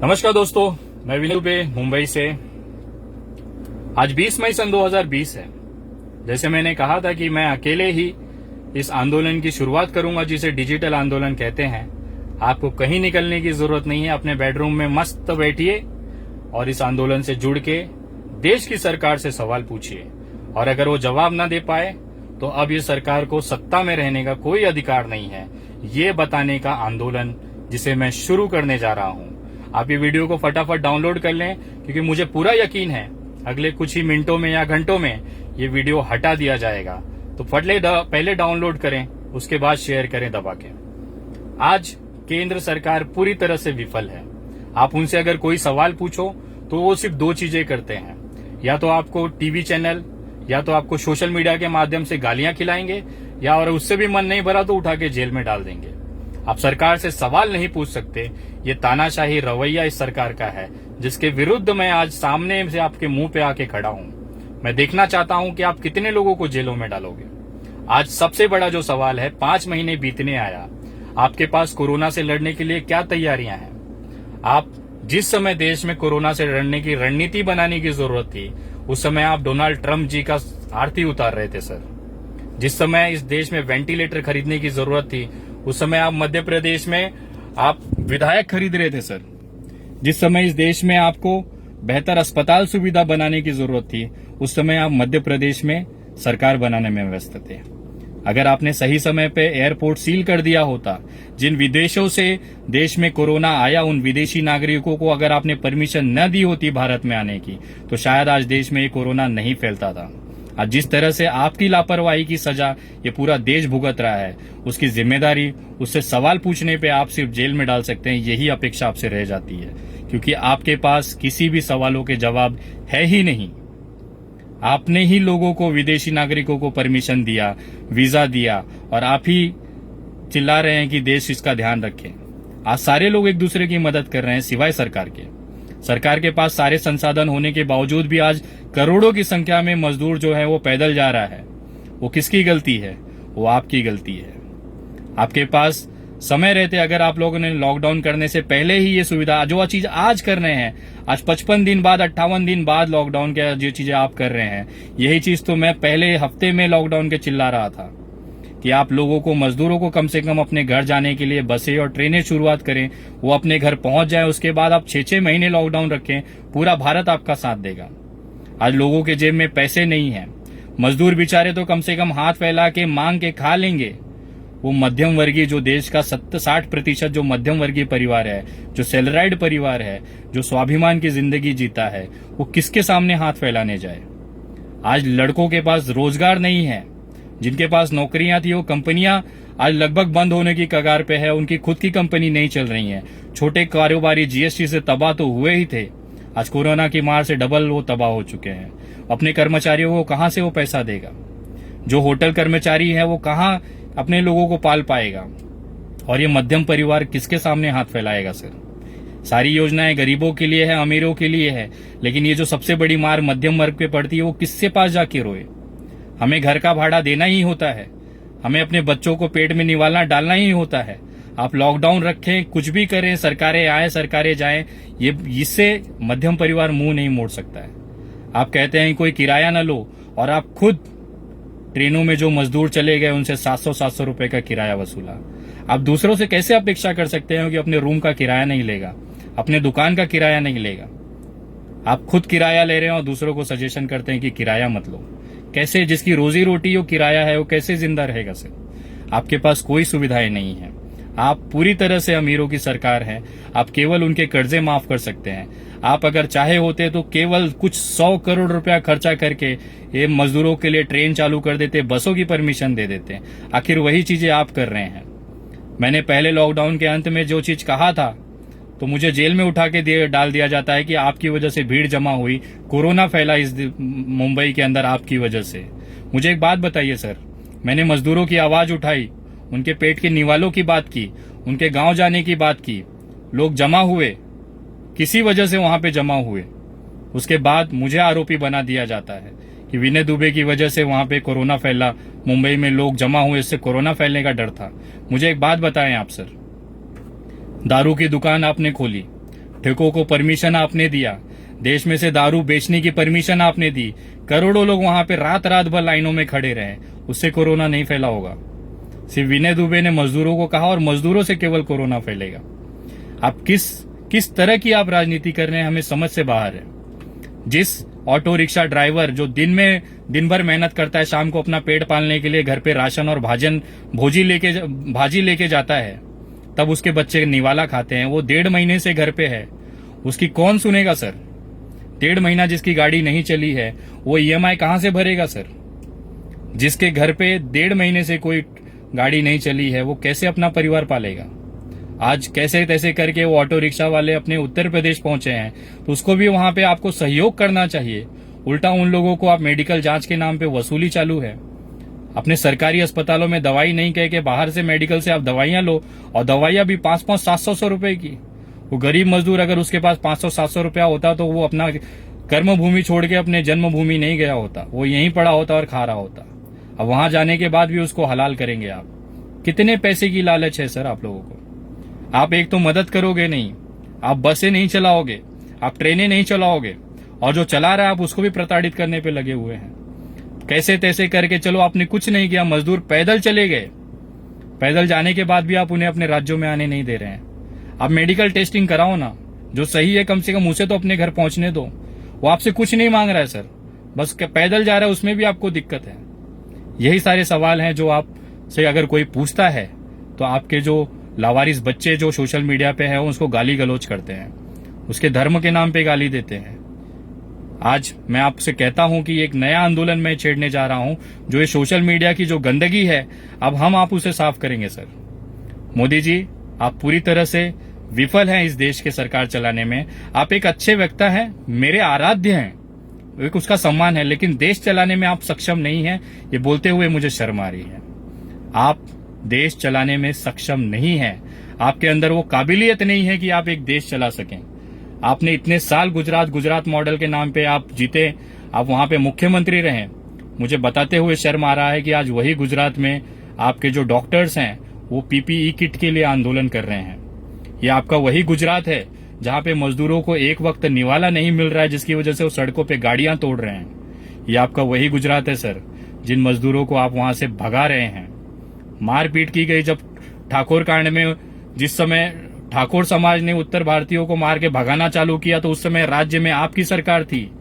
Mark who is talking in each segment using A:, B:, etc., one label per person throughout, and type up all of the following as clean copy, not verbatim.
A: नमस्कार दोस्तों, मैं विनय दुबे मुंबई से। आज 20 मई सन 2020 है। जैसे मैंने कहा था कि मैं अकेले ही इस आंदोलन की शुरुआत करूंगा जिसे डिजिटल आंदोलन कहते हैं। आपको कहीं निकलने की जरूरत नहीं है, अपने बेडरूम में मस्त बैठिए और इस आंदोलन से जुड़ के देश की सरकार से सवाल पूछिए। और अगर वो जवाब ना दे पाए तो अब ये सरकार को सत्ता में रहने का कोई अधिकार नहीं है, ये बताने का आंदोलन जिसे मैं शुरू करने जा रहा हूं। आप ये वीडियो को फटाफट डाउनलोड कर लें, क्योंकि मुझे पूरा यकीन है अगले कुछ ही मिनटों में या घंटों में ये वीडियो हटा दिया जाएगा। तो पहले डाउनलोड करें, उसके बाद शेयर करें दबा के। आज केंद्र सरकार पूरी तरह से विफल है। आप उनसे अगर कोई सवाल पूछो तो वो सिर्फ दो चीजें करते हैं, या तो आपको टीवी चैनल या तो आपको सोशल मीडिया के माध्यम से गालियां खिलाएंगे, या और उससे भी मन नहीं भरा तो उठा के जेल में डाल देंगे। आप सरकार से सवाल नहीं पूछ सकते। ये तानाशाही रवैया इस सरकार का है, जिसके विरुद्ध मैं आज सामने से आपके मुंह पे आके खड़ा हूं। मैं देखना चाहता हूं कि आप कितने लोगों को जेलों में डालोगे। आज सबसे बड़ा जो सवाल है, 5 महीने बीतने आया, आपके पास कोरोना से लड़ने के लिए क्या तैयारियां हैं? आप जिस समय देश में कोरोना से लड़ने की रणनीति बनाने की जरूरत थी, उस समय आप डोनाल्ड ट्रंप जी का आरती उतार रहे थे सर। जिस समय इस देश में वेंटिलेटर खरीदने की जरूरत थी, उस समय आप मध्य प्रदेश में आप विधायक खरीद रहे थे सर। जिस समय इस देश में आपको बेहतर अस्पताल सुविधा बनाने की जरूरत थी, उस समय आप मध्य प्रदेश में सरकार बनाने में व्यस्त थे। अगर आपने सही समय पे एयरपोर्ट सील कर दिया होता, जिन विदेशों से देश में कोरोना आया उन विदेशी नागरिकों को अगर आपने परमिशन न दी होती भारत में आने की, तो शायद आज देश में ये कोरोना नहीं फैलता था। आज जिस तरह से आपकी लापरवाही की सजा ये पूरा देश भुगत रहा है, उसकी जिम्मेदारी, उससे सवाल पूछने पे आप सिर्फ जेल में डाल सकते हैं, यही अपेक्षा आपसे रह जाती है, क्योंकि आपके पास किसी भी सवालों के जवाब है ही नहीं। आपने ही लोगों को, विदेशी नागरिकों को परमिशन दिया, वीजा दिया, और आप ही चिल्ला रहे हैं कि देश इसका ध्यान रखे। आज सारे लोग एक दूसरे की मदद कर रहे हैं सिवाय सरकार के। सरकार के पास सारे संसाधन होने के बावजूद भी आज करोड़ों की संख्या में मजदूर जो है वो पैदल जा रहा है। वो किसकी गलती है? वो आपकी गलती है। आपके पास समय रहते अगर आप लोगों ने लॉकडाउन करने से पहले ही ये सुविधा, जो चीज आज कर रहे हैं, आज 55 दिन बाद, 58 दिन बाद लॉकडाउन के जो चीजें आप कर रहे हैं, यही चीज तो मैं पहले हफ्ते में लॉकडाउन के चिल्ला रहा था कि आप लोगों को, मजदूरों को कम से कम अपने घर जाने के लिए बसें और ट्रेनें शुरुआत करें, वो अपने घर पहुंच जाए। उसके बाद आप 6-6 महीने लॉकडाउन रखें, पूरा भारत आपका साथ देगा। आज लोगों के जेब में पैसे नहीं है, मजदूर बेचारे तो कम से कम हाथ फैला के मांग के खा लेंगे। वो मध्यम वर्गीय, जो देश का 60% जो मध्यम वर्गीय परिवार है, जो सैलराइड परिवार है, जो स्वाभिमान की जिंदगी जीता है, वो किसके सामने हाथ फैलाने जाए? आज लड़कों के पास रोजगार नहीं है, जिनके पास नौकरियां थी वो कंपनियां आज लगभग बंद होने की कगार पे है, उनकी खुद की कंपनी नहीं चल रही है। छोटे कारोबारी जीएसटी से तबाह तो हुए ही थे, आज कोरोना की मार से डबल वो तबाह हो चुके हैं। अपने कर्मचारियों को कहां से वो पैसा देगा? जो होटल कर्मचारी है वो कहां अपने लोगों को पाल पाएगा? और ये मध्यम परिवार किसके सामने हाथ फैलाएगा सर? सारी योजनाएं गरीबों के लिए है, अमीरों के लिए है, लेकिन ये जो सबसे बड़ी मार मध्यम वर्ग पे पड़ती है, वो किससे पास जाके रोए? हमें घर का भाड़ा देना ही होता है, हमें अपने बच्चों को पेट में निवालना डालना ही होता है। आप लॉकडाउन रखें, कुछ भी करें, सरकारें आए सरकारें जाएं, ये इससे मध्यम परिवार मुंह नहीं मोड़ सकता है। आप कहते हैं कोई किराया न लो, और आप खुद ट्रेनों में जो मजदूर चले गए उनसे 700-700 रुपए का किराया वसूला। आप दूसरों से कैसे अपेक्षा कर सकते हैं कि अपने रूम का किराया नहीं लेगा, अपने दुकान का किराया नहीं लेगा? आप खुद किराया ले रहे हैं और दूसरों को सजेशन करते हैं कि किराया मत लो। कैसे? जिसकी रोजी रोटी वो किराया है, वो कैसे जिंदा रहेगा सर? आपके पास कोई सुविधाएं नहीं है। आप पूरी तरह से अमीरों की सरकार है। आप केवल उनके कर्जे माफ कर सकते हैं। आप अगर चाहे होते तो केवल कुछ 100 करोड़ रुपया खर्चा करके ये मजदूरों के लिए ट्रेन चालू कर देते, बसों की परमिशन दे देते। आखिर वही चीजें आप कर रहे हैं। मैंने पहले लॉकडाउन के अंत में जो चीज कहा था, तो मुझे जेल में उठा के डाल दिया जाता है कि आपकी वजह से भीड़ जमा हुई, कोरोना फैला इस मुंबई के अंदर आपकी वजह से। मुझे एक बात बताइए सर, मैंने मजदूरों की आवाज उठाई, उनके पेट के निवालों की बात की, उनके गांव जाने की बात की। लोग जमा हुए, किसी वजह से वहां पे जमा हुए, उसके बाद मुझे आरोपी बना दिया जाता है कि विनय दुबे की वजह से वहां पे कोरोना फैला, मुंबई में लोग जमा हुए, इससे कोरोना फैलने का डर था। मुझे एक बात बताएं आप सर, दारू की दुकान आपने खोली, ठेकों को परमिशन आपने दिया, देश में से दारू बेचने की परमिशन आपने दी, करोड़ों लोग वहां पे रात रात भर लाइनों में खड़े रहे, उससे कोरोना नहीं फैला होगा। सिर्फ विनय दुबे ने मजदूरों को कहा और मजदूरों से केवल कोरोना फैलेगा। आप किस तरह की आप राजनीति कर रहे हैं, हमें समझ से बाहर है। जिस ऑटो रिक्शा ड्राइवर जो दिन भर मेहनत करता है, शाम को अपना पेट पालने के लिए घर पे राशन और भाजी लेके जाता है, तब उसके बच्चे निवाला खाते हैं, वो 1.5 महीने से घर पे है, उसकी कौन सुनेगा सर? 1.5 महीना जिसकी गाड़ी नहीं चली है, वो ईएमआई कहां से भरेगा सर? जिसके घर पे 1.5 महीने से कोई गाड़ी नहीं चली है, वो कैसे अपना परिवार पालेगा? आज कैसे तैसे करके वो ऑटो रिक्शा वाले अपने उत्तर प्रदेश पहुंचे हैं, तो उसको भी वहां पे आपको सहयोग करना चाहिए। उल्टा उन लोगों को आप मेडिकल जांच के नाम पे वसूली चालू है। अपने सरकारी अस्पतालों में दवाई नहीं कह के बाहर से मेडिकल से आप दवाइयां लो, और दवाइयां भी 500-700 रुपए की। वो गरीब मजदूर अगर उसके पास 500-700 रुपया होता तो वो अपना कर्म भूमि छोड़ के अपने जन्मभूमि नहीं गया होता, वो यहीं पड़ा होता और खा रहा होता। अब वहां जाने के बाद भी उसको हलाल करेंगे आप? कितने पैसे की लालच है सर आप लोगों को? आप एक तो मदद करोगे नहीं, आप बसें नहीं चलाओगे, आप ट्रेनें नहीं चलाओगे, और जो चला रहा है आप उसको भी प्रताड़ित करने पे लगे हुए हैं। कैसे तैसे करके चलो, आपने कुछ नहीं किया, मजदूर पैदल चले गए, पैदल जाने के बाद भी आप उन्हें अपने राज्यों में आने नहीं दे रहे हैं। आप मेडिकल टेस्टिंग कराओ ना, जो सही है कम से कम उसे तो अपने घर पहुंचने दो। वो आपसे कुछ नहीं मांग रहा है सर, बस पैदल जा रहा है, उसमें भी आपको दिक्कत है। यही सारे सवाल हैं जो आपसे अगर कोई पूछता है तो आपके जो लावारिस बच्चे जो सोशल मीडिया पे हैं उसको गाली गलौज करते हैं, उसके धर्म के नाम पे गाली देते हैं। आज मैं आपसे कहता हूं कि एक नया आंदोलन मैं छेड़ने जा रहा हूं, जो ये सोशल मीडिया की जो गंदगी है, अब आप उसे साफ करेंगे सर। मोदी जी, आप पूरी तरह से विफल हैं इस देश के सरकार चलाने में। आप एक अच्छे वक्ता हैं, मेरे आराध्य हैं, एक उसका सम्मान है, लेकिन देश चलाने में आप सक्षम नहीं हैं। ये बोलते हुए मुझे शर्म आ रही है। आप देश चलाने में सक्षम नहीं है, आपके अंदर वो काबिलियत नहीं है कि आप एक देश चला सकें। आपने इतने साल गुजरात मॉडल के नाम पे आप जीते, आप वहां पे मुख्यमंत्री रहे। मुझे बताते हुए शर्म आ रहा है कि आज वही गुजरात में आपके जो डॉक्टर्स हैं वो पीपीई किट के लिए आंदोलन कर रहे हैं। ये आपका वही गुजरात है जहां पे मजदूरों को एक वक्त निवाला नहीं मिल रहा है, जिसकी वजह से वो सड़कों पे गाड़ियां तोड़ रहे हैं। ये आपका वही गुजरात है सर, जिन मजदूरों को आप वहां से भगा रहे हैं। मारपीट की गई जब ठाकुर कांड में, जिस समय ठाकुर समाज ने उत्तर भारतीयों को मार के भगाना चालू किया, तो उस समय राज्य में आपकी सरकार थी,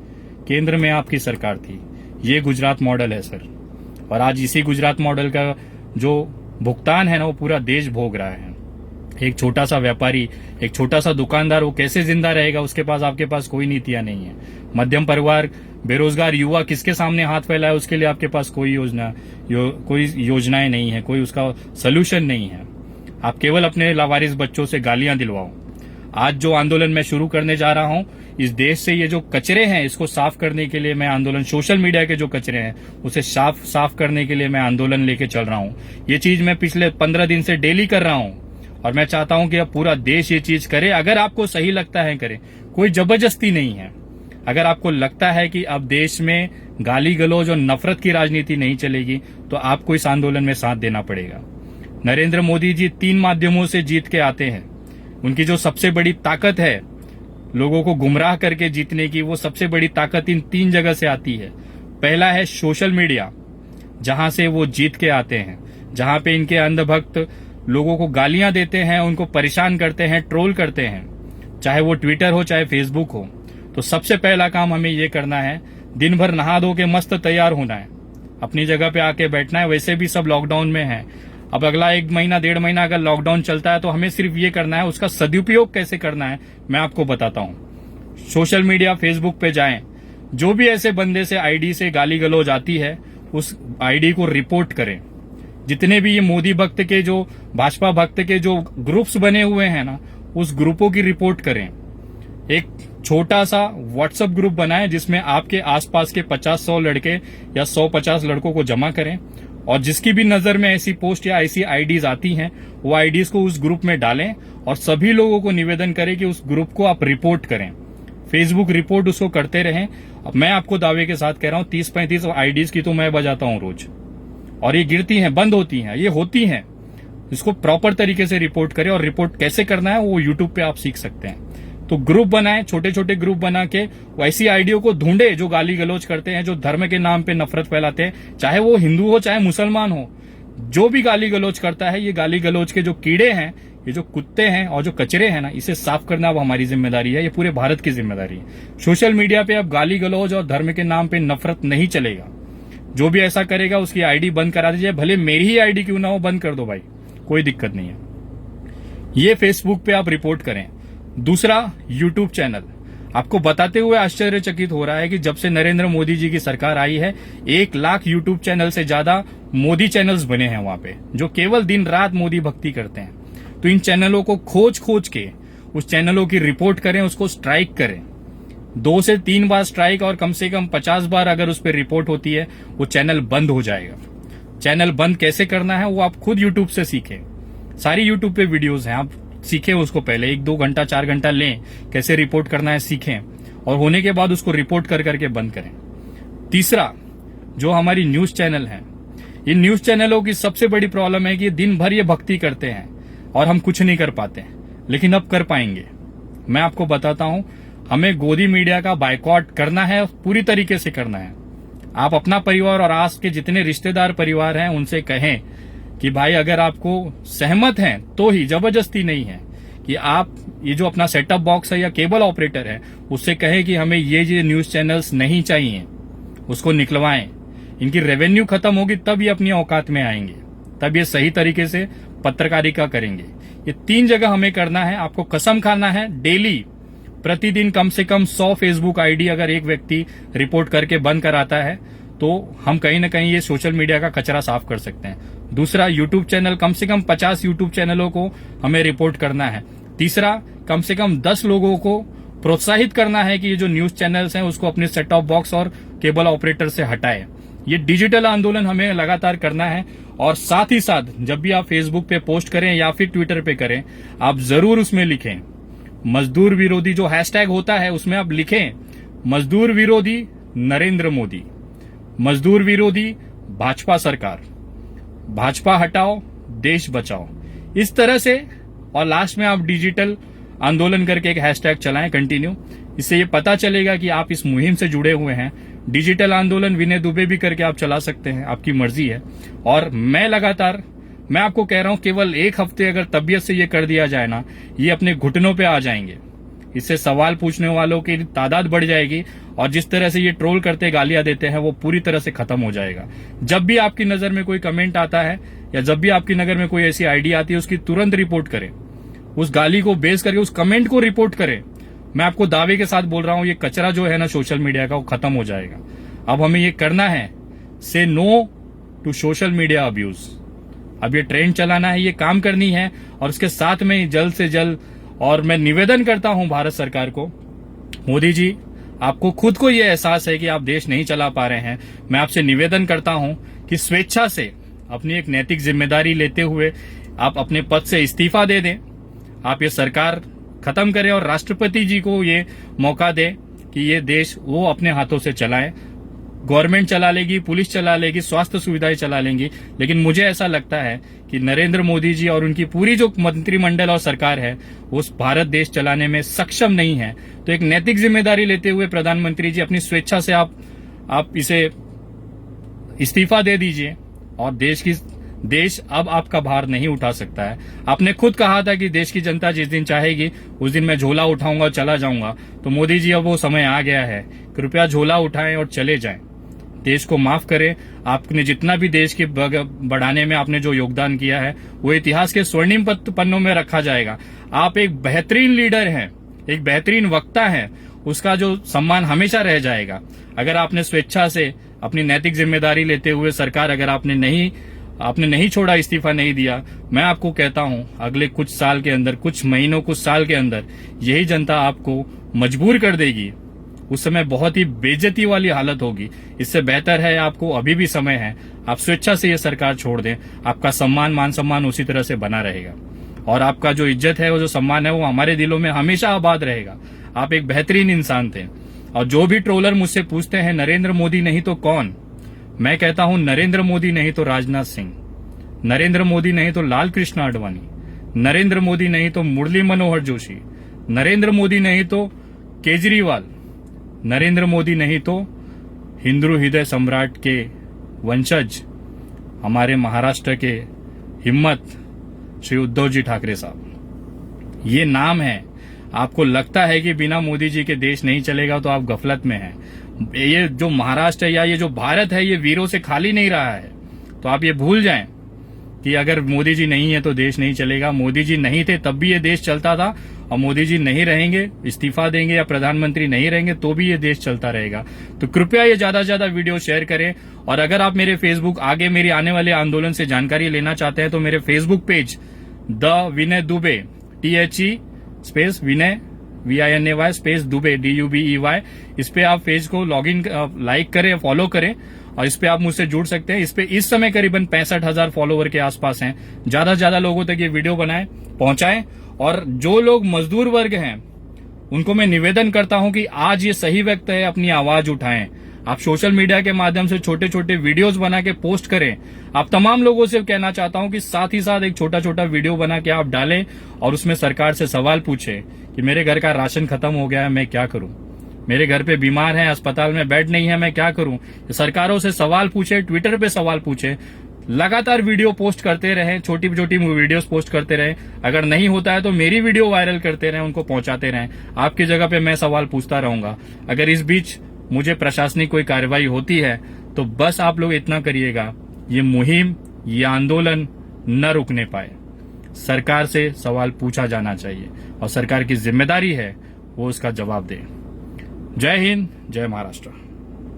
A: केंद्र में आपकी सरकार थी। ये गुजरात मॉडल है सर, और आज इसी गुजरात मॉडल का जो भुगतान है ना, वो पूरा देश भोग रहा है। एक छोटा सा व्यापारी, एक छोटा सा दुकानदार, वो कैसे जिंदा रहेगा? उसके पास, आपके पास कोई नीतियां नहीं है। मध्यम परिवार, बेरोजगार युवा किसके सामने हाथ फैलाए, उसके लिए आपके पास कोई योजनाएं नहीं है, कोई उसका सोल्यूशन नहीं है। आप केवल अपने लावारिस बच्चों से गालियां दिलवाओ। आज जो आंदोलन मैं शुरू करने जा रहा हूं, इस देश से ये जो कचरे हैं इसको साफ करने के लिए मैं आंदोलन, सोशल मीडिया के जो कचरे हैं उसे साफ करने के लिए मैं आंदोलन लेके चल रहा हूं। ये चीज मैं पिछले 15 दिन से डेली कर रहा हूं, और मैं चाहता हूं कि अब पूरा देश ये चीज करे। अगर आपको सही लगता है करें, कोई जबरदस्ती नहीं है। अगर आपको लगता है कि अब देश में गाली गलौज और नफरत की राजनीति नहीं चलेगी, तो आपको इस आंदोलन में साथ देना पड़ेगा। नरेंद्र मोदी जी 3 माध्यमों से जीत के आते हैं। उनकी जो सबसे बड़ी ताकत है लोगों को गुमराह करके जीतने की, वो सबसे बड़ी ताकत इन 3 जगह से आती है। पहला है सोशल मीडिया, जहां से वो जीत के आते हैं, जहां पे इनके अंधभक्त लोगों को गालियां देते हैं, उनको परेशान करते हैं, ट्रोल करते हैं, चाहे वो ट्विटर हो चाहे फेसबुक हो। तो सबसे पहला काम हमें ये करना है, दिन भर नहा धो के मस्त तैयार होना है, अपनी जगह पे आके बैठना है। वैसे भी सब लॉकडाउन में है। अब अगला 1 महीना 1.5 महीना अगर लॉकडाउन चलता है तो हमें सिर्फ ये करना है, उसका सदुपयोग कैसे करना है मैं आपको बताता हूं। सोशल मीडिया, फेसबुक पे जाएं, जो भी ऐसे बंदे से आईडी से गाली गलौज आती है उस आईडी को रिपोर्ट करें। जितने भी ये मोदी भक्त के, जो भाजपा भक्त के जो ग्रुप्स बने हुए हैं ना, उस ग्रुपों की रिपोर्ट करें। एक छोटा सा व्हाट्सएप ग्रुप बनाएं जिसमें आपके आसपास के 50-100 लड़के या 100-50 लड़कों को जमा करें, और जिसकी भी नजर में ऐसी पोस्ट या ऐसी आईडीज आती हैं वो आईडीज को उस ग्रुप में डालें, और सभी लोगों को निवेदन करें कि उस ग्रुप को आप रिपोर्ट करें। फेसबुक रिपोर्ट उसको करते रहें। अब मैं आपको दावे के साथ कह रहा हूं, 30-35 आईडीज की तो मैं बजाता हूं रोज, और ये गिरती हैं, बंद होती हैं, ये होती हैं। इसको प्रॉपर तरीके से रिपोर्ट करें, और रिपोर्ट कैसे करना है वो यूट्यूब पे आप सीख सकते हैं। तो ग्रुप बनाए, छोटे छोटे ग्रुप बना के वैसी आईडियो को ढूंढे जो गाली गलौज करते हैं, जो धर्म के नाम पे नफरत फैलाते हैं, चाहे वो हिंदू हो चाहे मुसलमान हो। जो भी गाली गलौज करता है, ये गाली गलौज के जो कीड़े हैं, ये जो कुत्ते हैं और जो कचरे हैं ना, इसे साफ करना अब हमारी जिम्मेदारी है। ये पूरे भारत की जिम्मेदारी है। सोशल मीडिया पे अब गाली गलौज और धर्म के नाम पे नफरत नहीं चलेगा। जो भी ऐसा करेगा उसकी आईडी बंद करा दीजिए, भले मेरी ही आईडी क्यों ना हो, बंद कर दो भाई, कोई दिक्कत नहीं है। ये फेसबुक पे आप रिपोर्ट करें। दूसरा, यूट्यूब चैनल। आपको बताते हुए आश्चर्यचकित हो रहा है कि जब से नरेंद्र मोदी जी की सरकार आई है, 1 लाख यूट्यूब चैनल से ज्यादा मोदी चैनल्स बने हैं वहां पे, जो केवल दिन रात मोदी भक्ति करते हैं। तो इन चैनलों को खोज खोज के उस चैनलों की रिपोर्ट करें, उसको स्ट्राइक करें। 2 से 3 बार स्ट्राइक और कम से कम 50 बार अगर उस पर रिपोर्ट होती है, वो चैनल बंद हो जाएगा। चैनल बंद कैसे करना है वो आप खुद यूट्यूब से सीखें। सारी यूट्यूब पे वीडियोस हैं, आप सीखें उसको। पहले 1-2 घंटा 4 घंटा लें, कैसे रिपोर्ट करना है सीखें, और होने के बाद उसको रिपोर्ट कर करके बंद करें। तीसरा, जो हमारी न्यूज चैनल है, इन न्यूज चैनलों की सबसे बड़ी प्रॉब्लम है कि दिन भर ये भक्ति करते हैं और हम कुछ नहीं कर पाते, लेकिन अब कर पाएंगे। मैं आपको बताता हूं, हमें गोदी मीडिया का बायकॉट करना है, पूरी तरीके से करना है। आप अपना परिवार और आस के जितने रिश्तेदार परिवार हैं उनसे कहें कि भाई अगर आपको सहमत हैं तो ही, जबरदस्ती नहीं है, कि आप ये जो अपना सेटअप बॉक्स है या केबल ऑपरेटर है उससे कहें कि हमें ये न्यूज चैनल्स नहीं चाहिए, उसको निकलवाएं। इनकी रेवेन्यू खत्म होगी तब ये अपनी औकात में आएंगे, तब ये सही तरीके से पत्रकारिता करेंगे। ये 3 जगह हमें करना है। आपको कसम खाना है, डेली प्रतिदिन कम से कम 100 फेसबुक आईडी अगर एक व्यक्ति रिपोर्ट करके बंद कराता है तो हम कहीं ना कहीं ये सोशल मीडिया का कचरा साफ कर सकते हैं। दूसरा, यूट्यूब चैनल, कम से कम 50 यूट्यूब चैनलों को हमें रिपोर्ट करना है। तीसरा, कम से कम 10 लोगों को प्रोत्साहित करना है कि ये जो न्यूज चैनल्स हैं उसको अपने सेट टॉप बॉक्स और केबल ऑपरेटर से हटाए। ये डिजिटल आंदोलन हमें लगातार करना है। और साथ ही साथ जब भी आप फेसबुक पे पोस्ट करें या फिर ट्विटर पे करें, आप जरूर उसमें लिखें मजदूर विरोधी, जो हैशटैग होता है उसमें आप लिखें मजदूर विरोधी नरेंद्र मोदी, मजदूर विरोधी भाजपा सरकार, भाजपा हटाओ देश बचाओ, इस तरह से। और लास्ट में आप डिजिटल आंदोलन करके एक हैशटैग चलाएं कंटिन्यू। इससे ये पता चलेगा कि आप इस मुहिम से जुड़े हुए हैं। डिजिटल आंदोलन विनय दुबे भी करके आप चला सकते हैं, आपकी मर्जी है। और मैं आपको कह रहा हूं, केवल 1 हफ्ते अगर तबीयत से ये कर दिया जाए ना, ये अपने घुटनों पे आ जाएंगे। इससे सवाल पूछने वालों की तादाद बढ़ जाएगी और जिस तरह से ये ट्रोल करते गालियां देते हैं वो पूरी तरह से खत्म हो जाएगा। जब भी आपकी नजर में कोई कमेंट आता है या जब भी आपकी नजर में कोई ऐसी आईडी आती है, उसकी तुरंत रिपोर्ट करें। उस गाली को बेस करके उस कमेंट को रिपोर्ट करें। मैं आपको दावे के साथ बोल रहा हूं, ये कचरा जो है ना सोशल मीडिया का, वो खत्म हो जाएगा। अब हमें ये करना है, say no to social media abuse. अब ये ट्रेंड चलाना है, ये काम करनी है। और उसके साथ में जल्द से जल्द, और मैं निवेदन करता हूं भारत सरकार को, मोदी जी आपको खुद को ये एहसास है कि आप देश नहीं चला पा रहे हैं। मैं आपसे निवेदन करता हूं कि स्वेच्छा से अपनी एक नैतिक जिम्मेदारी लेते हुए आप अपने पद से इस्तीफा दे दें। आप ये सरकार खत्म करें और राष्ट्रपति जी को ये मौका दें कि ये देश वो अपने हाथों से चलाएं। गवर्नमेंट चला लेगी, पुलिस चला लेगी, स्वास्थ्य सुविधाएं चला लेंगी, लेकिन मुझे ऐसा लगता है कि नरेंद्र मोदी जी और उनकी पूरी जो मंत्रिमंडल और सरकार है उस भारत देश चलाने में सक्षम नहीं है। तो एक नैतिक जिम्मेदारी लेते हुए प्रधानमंत्री जी अपनी स्वेच्छा से आप इसे इस्तीफा दे दीजिए और देश अब आपका भार नहीं उठा सकता है। आपने खुद कहा था कि देश की जनता जिस दिन चाहेगी उस दिन मैं झोला उठाऊंगा और चला जाऊंगा। तो मोदी जी अब वो समय आ गया है, कृपया झोला उठाएं और चले जाएं। देश को माफ करें। आपने जितना भी देश के बढ़ाने में आपने जो योगदान किया है वो इतिहास के स्वर्णिम पन्नों में रखा जाएगा। आप एक बेहतरीन लीडर हैं, एक बेहतरीन वक्ता हैं, उसका जो सम्मान हमेशा रह जाएगा। अगर आपने स्वेच्छा से अपनी नैतिक जिम्मेदारी लेते हुए सरकार अगर आपने नहीं छोड़ा, इस्तीफा नहीं दिया, मैं आपको कहता हूं अगले कुछ साल के अंदर, कुछ महीनों, कुछ साल के अंदर यही जनता आपको मजबूर कर देगी। उस समय बहुत ही बेइज्जती वाली हालत होगी। इससे बेहतर है, आपको अभी भी समय है, आप स्वेच्छा से ये सरकार छोड़ दें। आपका सम्मान, मान सम्मान उसी तरह से बना रहेगा और आपका जो इज्जत है, वो जो सम्मान है, वो हमारे दिलों में हमेशा आबाद रहेगा। आप एक बेहतरीन इंसान थे। और जो भी ट्रोलर मुझसे पूछते हैं नरेंद्र मोदी नहीं तो कौन, मैं कहता हूं नरेंद्र मोदी नहीं तो राजनाथ सिंह, नरेंद्र मोदी नहीं तो लाल कृष्ण आडवाणी, नरेंद्र मोदी नहीं तो मुरली मनोहर जोशी, नरेंद्र मोदी नहीं तो केजरीवाल, नरेंद्र मोदी नहीं तो हिंदू हृदय सम्राट के वंशज हमारे महाराष्ट्र के हिम्मत श्री उद्धव जी ठाकरे साहब। ये नाम है। आपको लगता है कि बिना मोदी जी के देश नहीं चलेगा तो आप गफलत में हैं। ये जो महाराष्ट्र है या ये जो भारत है ये वीरों से खाली नहीं रहा है। तो आप ये भूल जाएं कि अगर मोदी जी नहीं है तो देश नहीं चलेगा। मोदी जी नहीं थे तब भी ये देश चलता था, और मोदी जी नहीं रहेंगे, इस्तीफा देंगे या प्रधानमंत्री नहीं रहेंगे तो भी ये देश चलता रहेगा। तो कृपया ये ज्यादा से ज्यादा वीडियो शेयर करें। और अगर आप मेरे फेसबुक आगे मेरी आने वाले आंदोलन से जानकारी लेना चाहते हैं तो मेरे Facebook page the Vinay Dubey THE space Vinay VINAY space Dubey DUBEY, इस पे आप पेज को लॉगिन लाइक करें, फॉलो करें और इस पे आप मुझसे जुड़ सकते हैं। इस पे इस समय करीबन 65,000 फॉलोवर के आसपास हैं। ज्यादा से ज्यादा लोगों तक ये वीडियो बनाएं, पहुंचाएं। और जो लोग मजदूर वर्ग हैं उनको मैं निवेदन करता हूं कि आज ये सही वक्त है, अपनी आवाज उठाएं। आप सोशल मीडिया के माध्यम से छोटे छोटे वीडियोस बना के पोस्ट करें। आप तमाम लोगों से कहना चाहता हूं कि साथ ही साथ एक छोटा छोटा वीडियो बना के आप डालें और उसमें सरकार से सवाल पूछें कि मेरे घर का राशन खत्म हो गया है, मैं क्या करूं, मेरे घर पे बीमार है, अस्पताल में बेड नहीं है, मैं क्या करूं। सरकारों से सवाल पूछे, ट्विटर पे सवाल पूछे, लगातार वीडियो पोस्ट करते रहें, छोटी छोटी वीडियोस पोस्ट करते रहें। अगर नहीं होता है तो मेरी वीडियो वायरल करते रहें, उनको पहुंचाते रहें। आपकी जगह पे मैं सवाल पूछता रहूंगा। अगर इस बीच मुझे प्रशासनिक कोई कार्रवाई होती है तो बस आप लोग इतना करिएगा, ये मुहिम, ये आंदोलन न रुकने पाए। सरकार से सवाल पूछा जाना चाहिए और सरकार की जिम्मेदारी है वो उसका जवाब दे। जय हिंद, जय महाराष्ट्र।